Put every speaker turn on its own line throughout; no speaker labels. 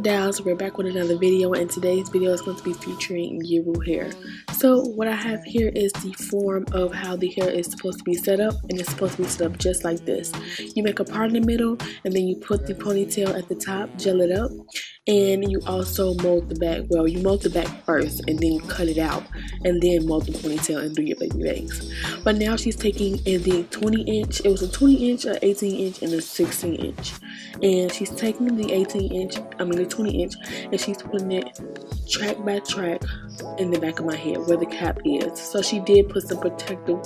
up, dolls? We're back with another video, and today's video is going to be featuring Yiroo hair. So what I have here is the form of how the hair is supposed to be set up, and it's supposed to be set up just like this. You make a part in the middle, and then you put the ponytail at the top, gel it up, and you also mold the back. Well, you mold the back first, and then you cut it out, and then mold the ponytail and do your baby bangs. But now she's taking the 20-inch. It was a 20-inch, an 18-inch, and a 16-inch. And she's taking the 20-inch, and she's putting it track by track in the back of my head where the cap is. So she did put some protective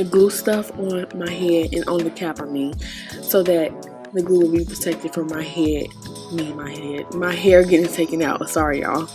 glue stuff on my head and on the cap, so that the glue will be protected from my head, my hair getting taken out. Sorry, y'all.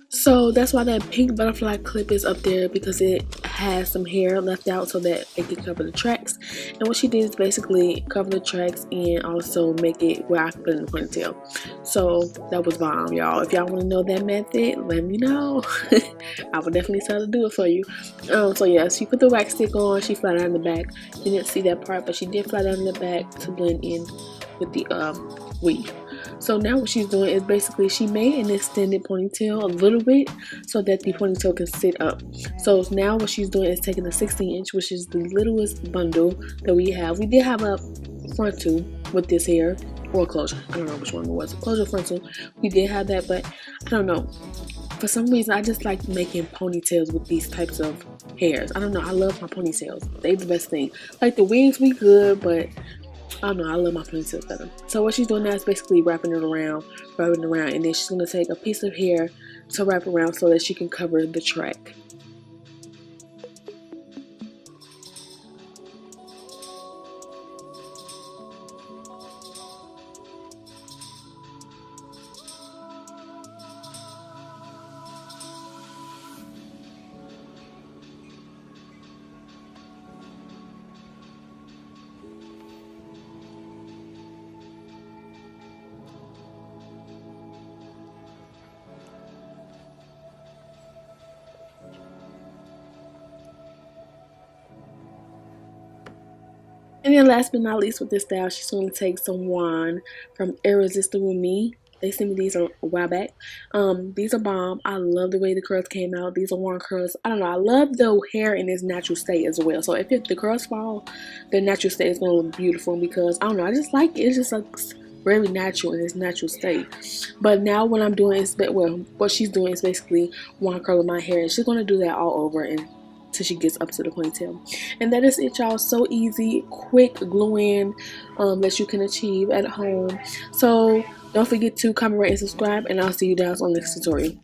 So that's why that pink butterfly clip is up there, because it has some hair left out so that it can cover the tracks. And what she did is basically cover the tracks and also make it where I can put it in the ponytail. So that was bomb, y'all. If y'all want to know that method, let me know. I will definitely try to do it for you. So yeah, she put the wax stick on. She flat out in the back. You didn't see that part, but she did flat out in the back to blend in with the weave. So now what she's doing is basically she made an extended ponytail a little bit so that the ponytail can sit up. So now what she's doing is taking the 16-inch, which is the littlest bundle that we have. We did have a frontal with this hair, or closure. I don't know which one it was, closure, frontal. We did have that, but I don't know. For some reason, I just like making ponytails with these types of hairs. I don't know. I love my ponytails. They're the best thing. Like the wigs, we good, but I don't know, I love my ponytails better. So what she's doing now is basically wrapping it around, and then she's going to take a piece of hair to wrap around so that she can cover the track. And then last but not least with this style, she's going to take some wand from Irresistible Me. They sent me these a while back. These are bomb. I love the way the curls came out. These are wand curls. I don't know. I love the hair in its natural state as well. So if the curls fall, the natural state is going to look beautiful, because I don't know. I just like it. It just looks very natural in its natural state. But now what I'm doing is, what she's doing is basically wand curling my hair, and she's going to do that all over and till she gets up to the ponytail. And that is it, y'all. So easy, quick glue in that you can achieve at home. So don't forget to comment, rate, and subscribe, and I'll see you guys on the next tutorial.